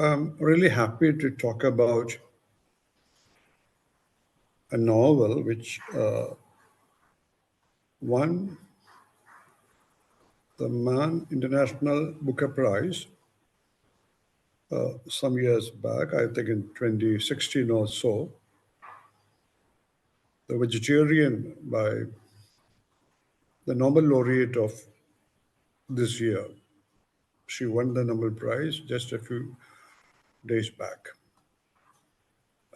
I'm really happy to talk about a novel which won the Man International Booker Prize some years back, I think in 2016 or so. The Vegetarian by the Nobel laureate of this year. She won the Nobel Prize just a few days back.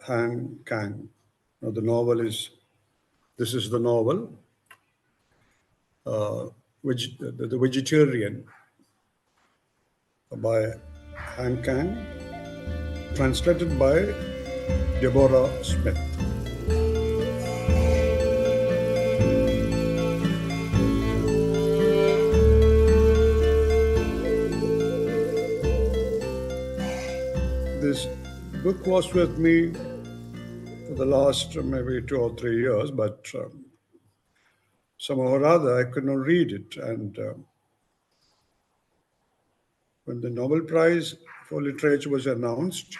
Han Kang. Now, this is the novel, the Vegetarian by Han Kang, translated by Deborah Smith. This book was with me for the last maybe 2 or 3 years, but somehow or other I could not read it. And when the Nobel Prize for Literature was announced,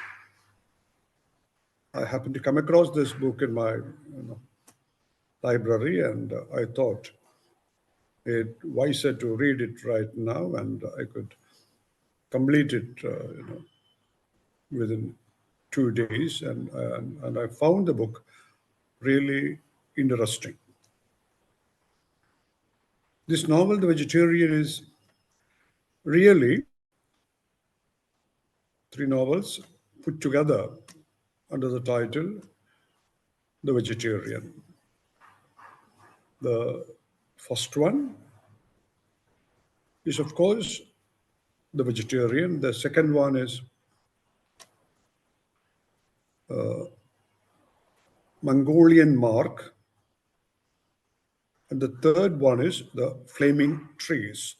I happened to come across this book in my library, and I thought it wiser to read it right now, and I could complete it, within 2 days, and I found the book really interesting. This novel, The Vegetarian, is really 3 novels put together under the title The Vegetarian. The first one is, of course, The Vegetarian. The second one is Mongolian Mark. And the third one is The Flaming Trees.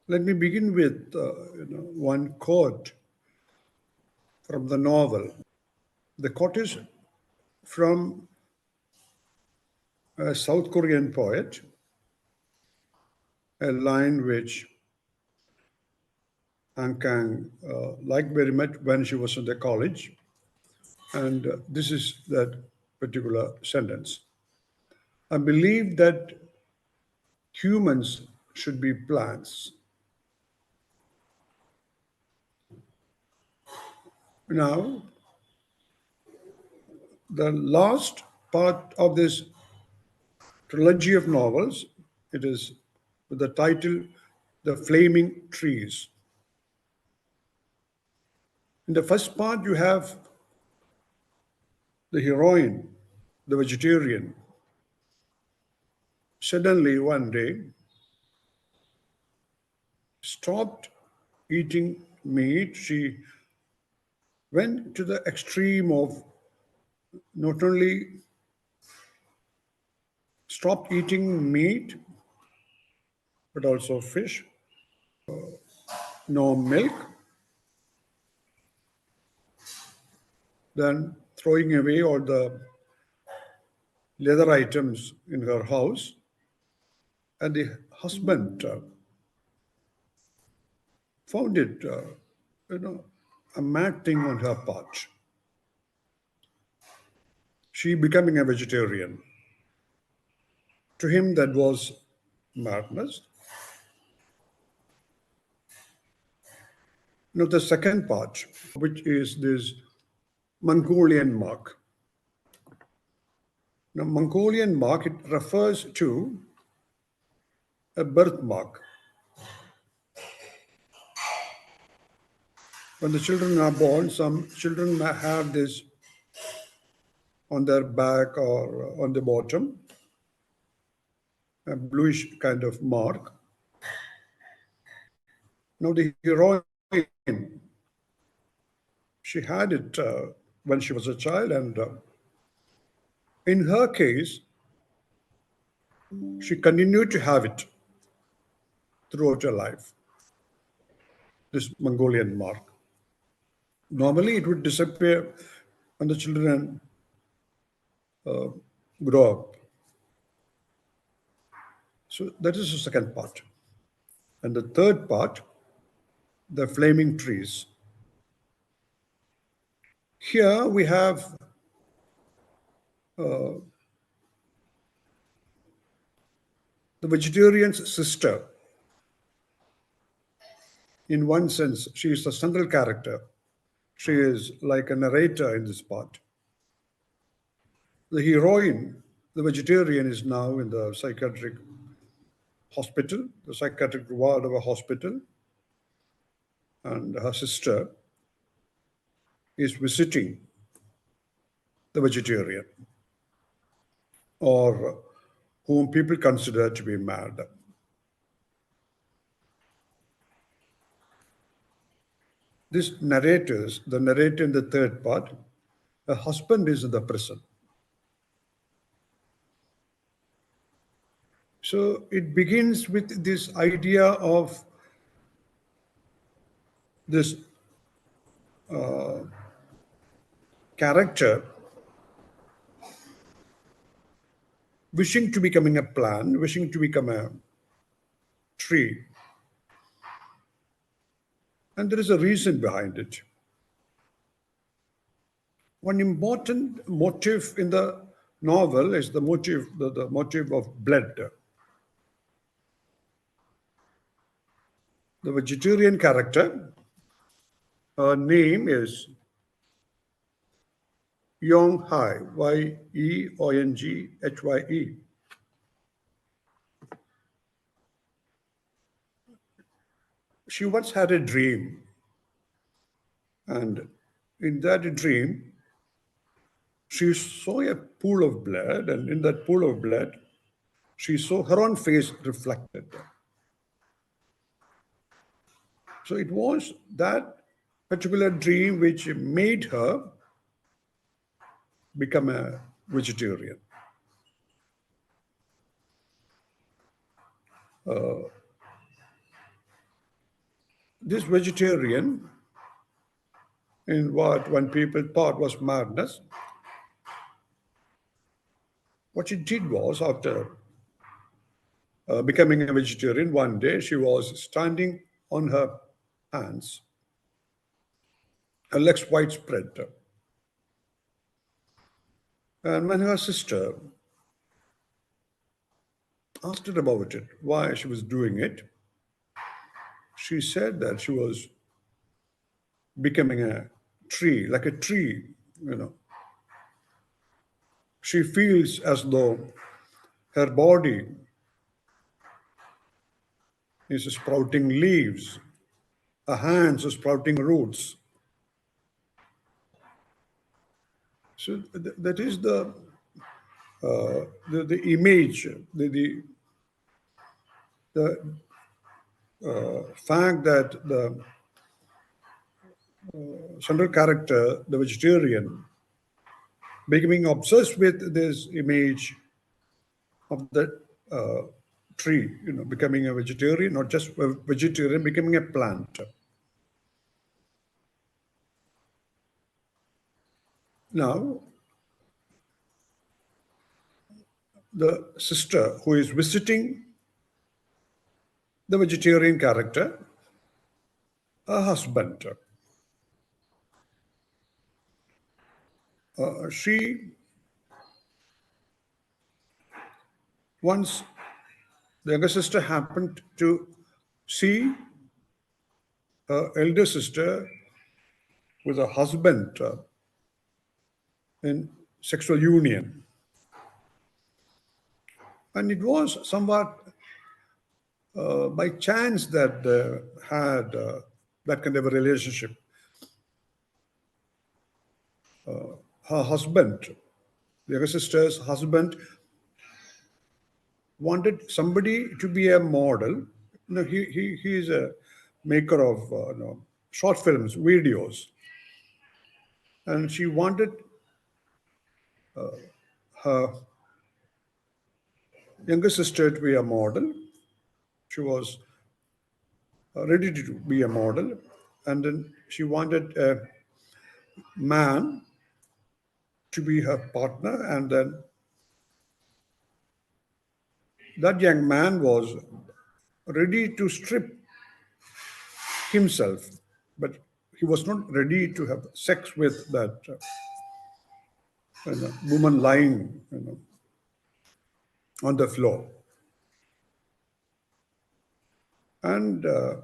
Let me begin with one quote from the novel. The quote is from a South Korean poet, a line which Han Kang liked very much when she was in the college. And this is that particular sentence. I believe that humans should be plants. Now, the last part of this trilogy of novels, it is with the title The Flaming Trees. In the first part, you have the heroine, the vegetarian. Suddenly, one day, stopped eating meat. She went to the extreme of not only stopped eating meat, but also fish, no milk, then throwing away all the leather items in her house. And the husband found it, a mad thing on her part. She becoming a vegetarian. To him, that was madness. Now, the second part, which is this Mongolian mark. Now, Mongolian mark, it refers to a birthmark. When the children are born, some children may have this on their back or on the bottom, a bluish kind of mark. Now, the heroine, she had it when she was a child, and in her case, she continued to have it throughout her life, this Mongolian mark. Normally, it would disappear when the children grow up. So that is the second part. And the third part the flaming trees. Here we have the vegetarian's sister. In one sense, she is the central character. She is like a narrator in this part. The heroine, the vegetarian, is now in the psychiatric hospital, the psychiatric ward of a hospital, and her sister is visiting the vegetarian, or whom people consider to be mad. This narrators, the narrator in the third part, a husband is in the prison. So it begins with this idea of this character wishing to becoming a plant, wishing to become a tree. And there is a reason behind it. One important motive in the novel is the motive, the motive of blood. The vegetarian character, her name is Yong Hai, Yeonghye. She once had a dream, and in that dream, she saw a pool of blood, and in that pool of blood, she saw her own face reflected. So it was that particular dream which made her become a vegetarian. This vegetarian, in what one people thought was madness, what she did was, after becoming a vegetarian, one day she was standing on her hands, her legs wide spread. And when her sister asked her about it, why she was doing it, she said that she was becoming a tree, like a tree, you know. She feels as though her body is sprouting leaves, her hands are sprouting roots. So that is the image, the fact that the central character, the vegetarian, becoming obsessed with this image of the uh, tree, you know, becoming a vegetarian, not just a vegetarian, becoming a plant. Now, the sister who is visiting the vegetarian character, her husband, she once, the younger sister happened to see her elder sister with a husband in sexual union. And it was somewhat by chance that they had that kind of a relationship. Her husband, the younger sister's husband, wanted somebody to be a model. You know, he is a maker of short films, videos, and she wanted her younger sister to be a model. She was ready to be a model, and then she wanted a man to be her partner, and then that young man was ready to strip himself, but he was not ready to have sex with that woman lying on the floor. And the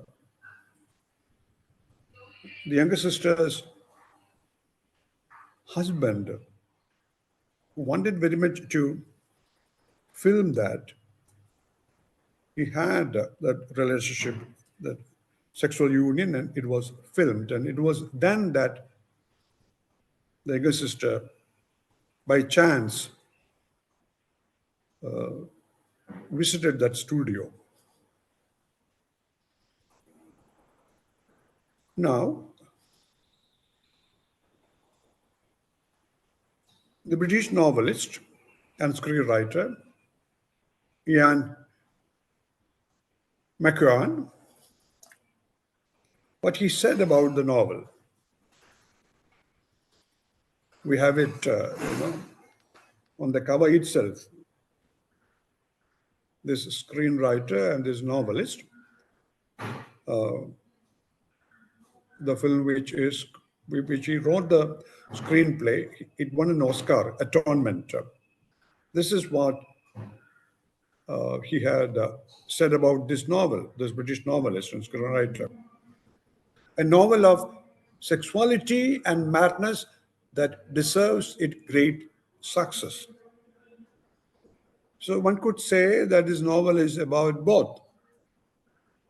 younger sister's husband wanted very much to film that. He had that relationship, that sexual union, and it was filmed. And it was then that the younger sister, by chance, visited that studio. Now, the British novelist and screenwriter Ian McEwan, what he said about the novel, we have it, on the cover itself. This screenwriter and this novelist, the film which he wrote the screenplay, it won an Oscar, Atonement. This is what he had said about this novel, this British novelist and screenwriter. A novel of sexuality and madness that deserves its great success. So one could say that this novel is about both,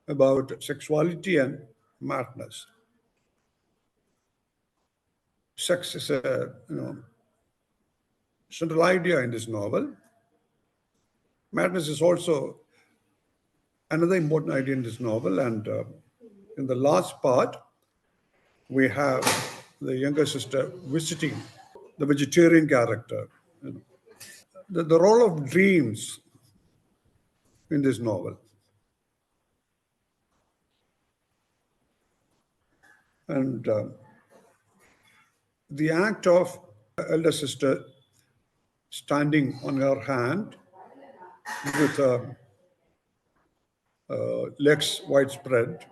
about sexuality and madness. Sex is a central idea in this novel. Madness is also another important idea in this novel. And in the last part, we have the younger sister visiting the vegetarian character. The role of dreams in this novel. And the act of elder sister standing on her hand with her legs widespread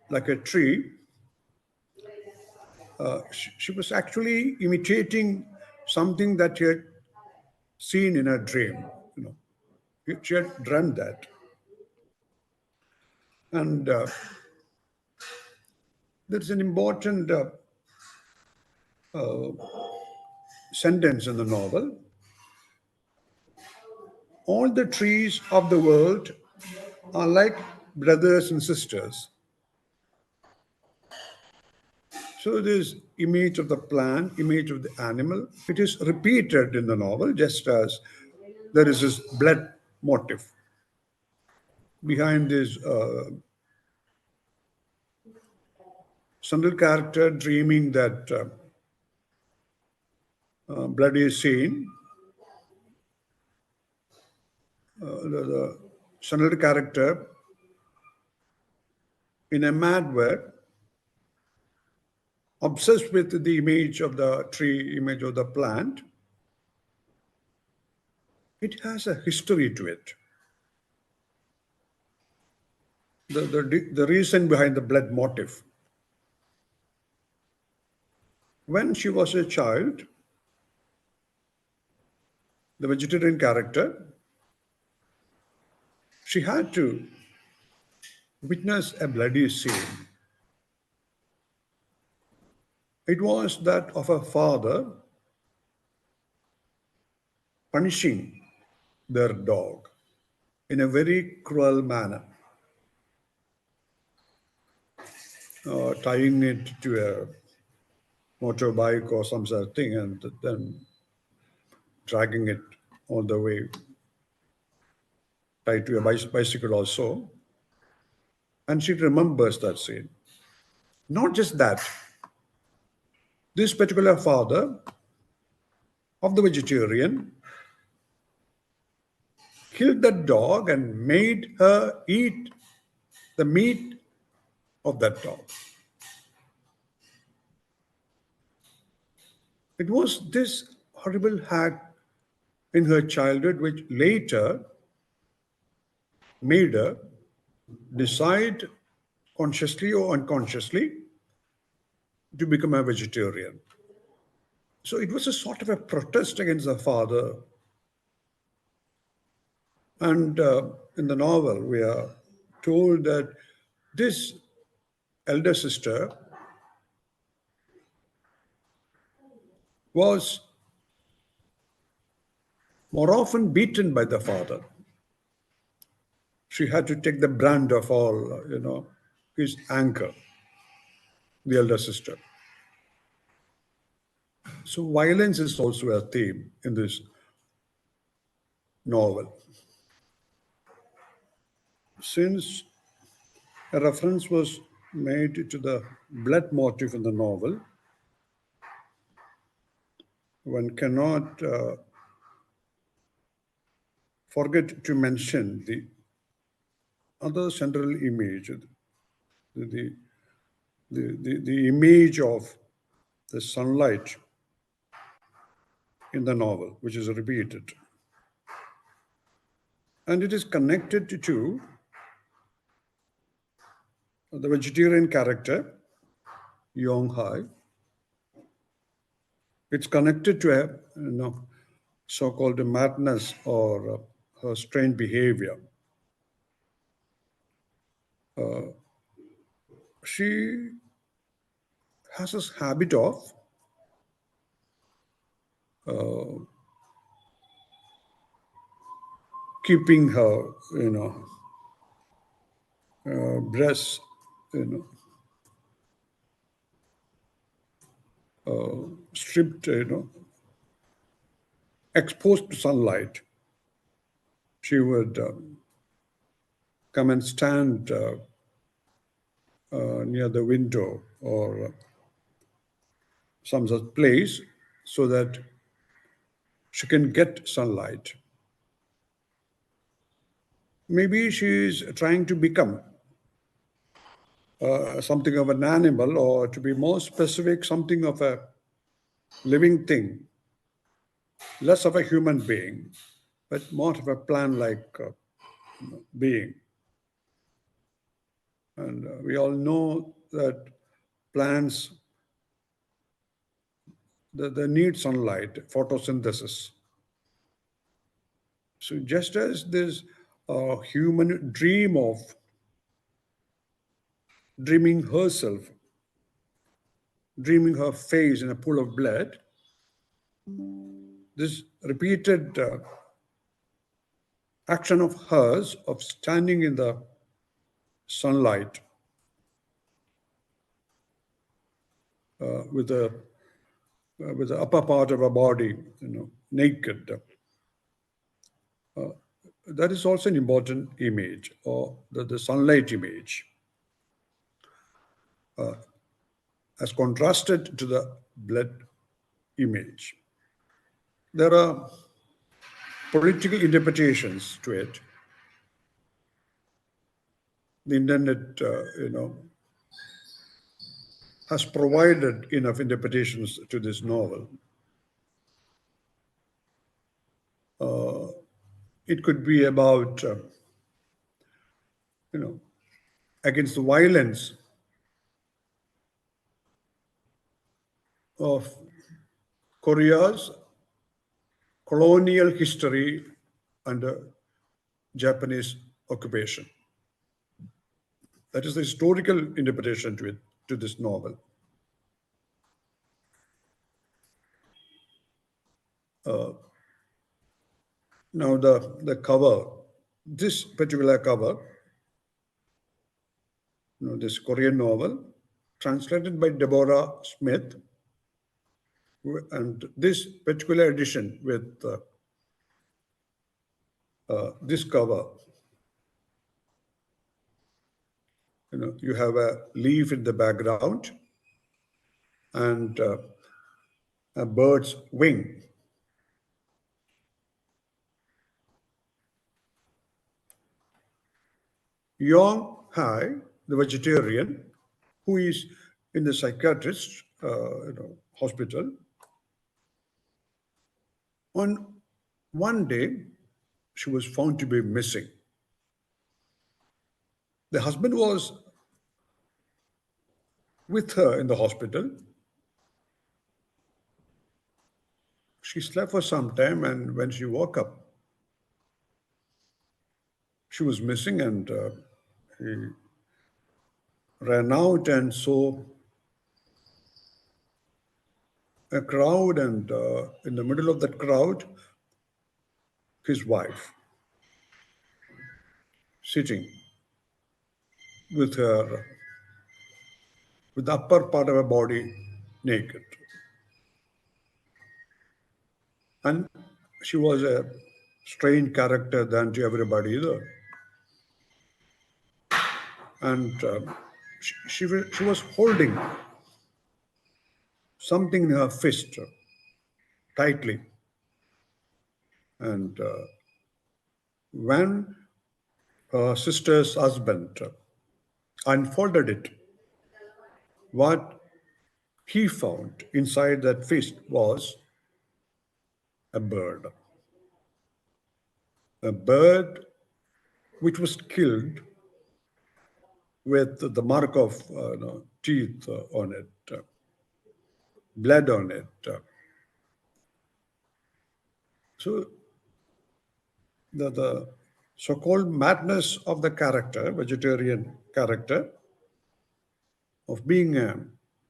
like a tree, she was actually imitating something that she had seen in her dream. She had dreamt that. And there's an important sentence in the novel. All the trees of the world are like brothers and sisters. So this image of the plant, image of the animal, it is repeated in the novel, just as there is this blood motif behind this central character dreaming that blood is seen. The central character, in a mad way, obsessed with the image of the tree, image of the plant, it has a history to it. The reason behind the blood motif. When she was a child, the vegetarian character, she had to witness a bloody scene. It was that of a father punishing their dog in a very cruel manner, tying it to a motorbike or some such thing and then dragging it all the way, tied to a bicycle also. And she remembers that scene. Not just that, this particular father of the vegetarian killed the dog and made her eat the meat of that dog. It was this horrible act in her childhood which later made her decide consciously or unconsciously to become a vegetarian. So it was a sort of a protest against the father. And in the novel, we are told that this elder sister was more often beaten by the father. She had to take the brunt of all, his anger, the elder sister. So violence is also a theme in this novel. Since a reference was made to the blood motif in the novel, one cannot forget to mention the other central image, the, the image of the sunlight in the novel, which is repeated. And it is connected to the vegetarian character, Yong Hai. It's connected to a so-called madness or her strange behavior. She has this habit of keeping her, breasts, stripped, exposed to sunlight. She would come and stand near the window or some such place so that she can get sunlight. Maybe she is trying to become something of an animal, or to be more specific, something of a living thing, less of a human being, but more of a plant like being. And we all know that plants, they need sunlight, photosynthesis. So just as this human dream of dreaming herself, dreaming her face in a pool of blood, this repeated action of hers of standing in the sunlight with the upper part of her body, naked. That is also an important image, or the sunlight image, as contrasted to the blood image. There are political interpretations to it. The internet, has provided enough interpretations to this novel. It could be about, against the violence of Korea's colonial history under Japanese occupation. That is the historical interpretation to it, to this novel. Now the cover, this particular cover, this Korean novel, translated by Deborah Smith, and this particular edition with this cover, you have a leaf in the background and a bird's wing. Yong Hai, the vegetarian, who is in the psychiatrist hospital, on one day she was found to be missing. The husband was with her in the hospital. She slept for some time, and when she woke up, she was missing, and he ran out and saw a crowd, and in the middle of that crowd, his wife sitting with her, with the upper part of her body naked. And she was a strange character than to everybody there. And she was holding something in her fist tightly. And when her sister's husband unfolded it, what he found inside that fist was a bird. A bird which was killed with the mark of teeth on it, blood on it. So the so-called madness of the character, vegetarian character, of being a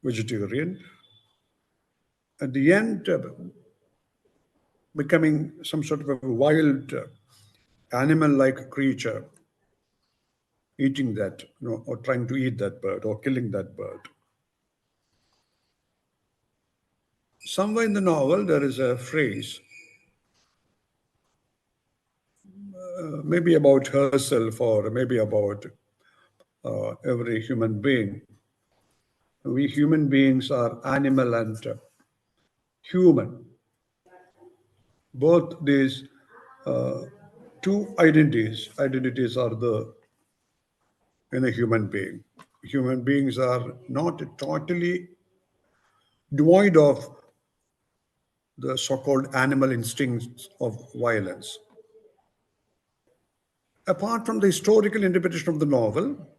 vegetarian, at the end becoming some sort of a wild animal-like creature, eating that, or trying to eat that bird, or killing that bird. Somewhere in the novel, there is a phrase, maybe about herself, or maybe about every human being. We human beings are animal and human. Both these two identities are the in a human being. Human beings are not totally devoid of the so-called animal instincts of violence. Apart from the historical interpretation of the novel,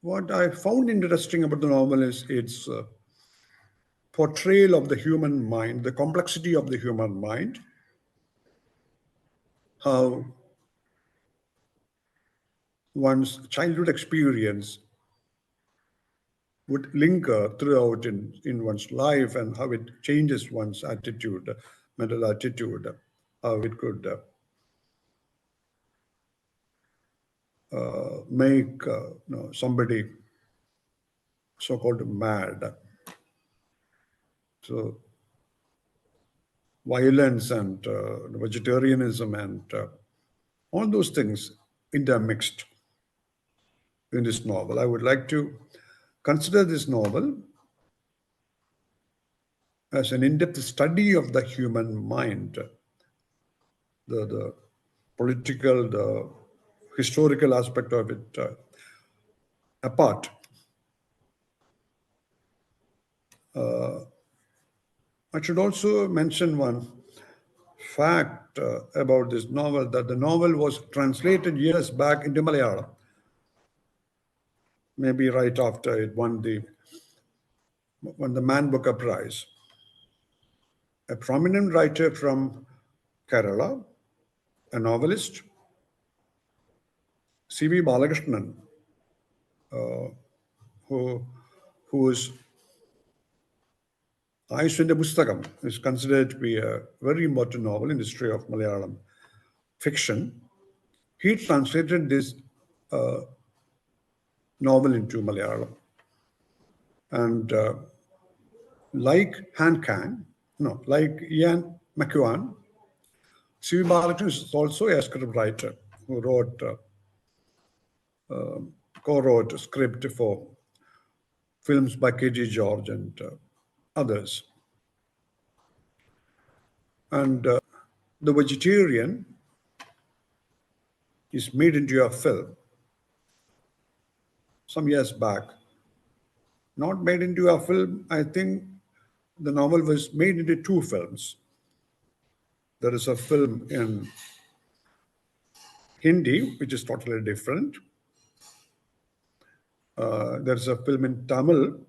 what I found interesting about the novel is its portrayal of the human mind, the complexity of the human mind, how one's childhood experience would linger throughout in one's life, and how it changes one's attitude, mental attitude, how it could make somebody so-called mad. So violence and vegetarianism and all those things intermixed in this novel. I would like to consider this novel as an in-depth study of the human mind, the political, the historical aspect of it apart. I should also mention one fact about this novel, that the novel was translated years back into Malayalam, maybe right after it won the Man Booker Prize. A prominent writer from Kerala, a novelist, C.V. Balakrishnan, who whose Ayeshwinde Pustakam is considered to be a very important novel in the history of Malayalam fiction. He translated this novel into Malayalam. And like Han Kang, no, like Ian McEwan, C.V. Balakrishnan is also a script writer who co-wrote a script for films by K.G. George and others. And The Vegetarian is made into a film some years back. Not made into a film, I think the novel was made into two films. There is a film in Hindi, which is totally different. There's a film in Tamil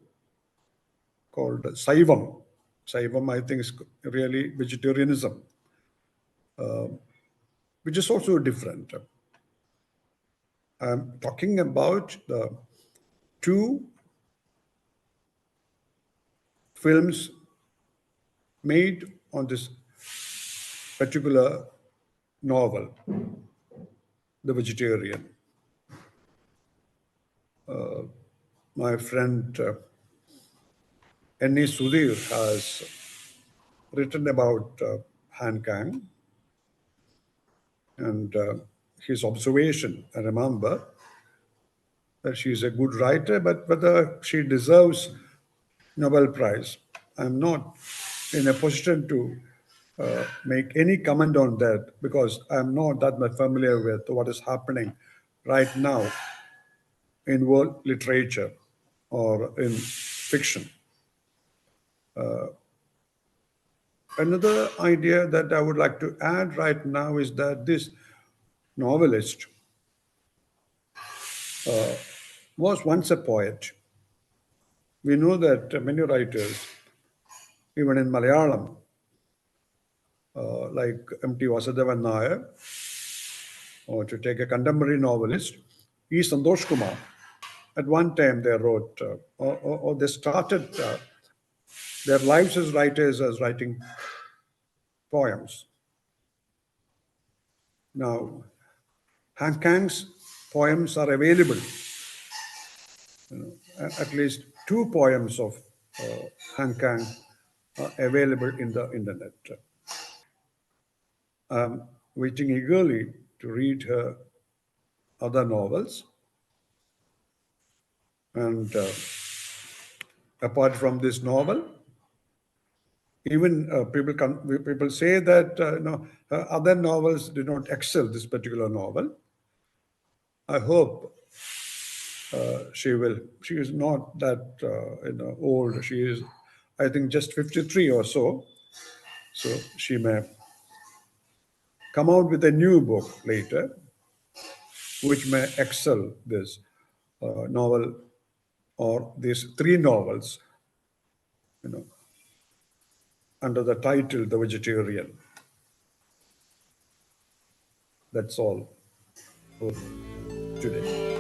called Saivam. Saivam, I think, is really vegetarianism, which is also different. I'm talking about the two films made on this particular novel, The Vegetarian. My friend N.A. Sudhir has written about Han Kang and his observation. I remember that she is a good writer, but whether she deserves Nobel Prize, I'm not in a position to make any comment on that because I'm not that much familiar with what is happening right now in world literature or in fiction. Another idea that I would like to add right now is that this novelist was once a poet. We know that many writers, even in Malayalam, like M.T. Vasudevan Nair, or to take a contemporary novelist, E. Santosh Kumar, at one time they wrote, or they started their lives as writers as writing poems. Now, Han Kang's poems are available, at least two poems of Han Kang are available in the internet. I'm waiting eagerly to read her other novels. And apart from this novel, even people say that other novels did not excel this particular novel. I hope she will. She is not that old. She is, I think, just 53 or so. So she may come out with a new book later, which may excel this novel or these three novels, you know, under the title "The Vegetarian." That's all for today.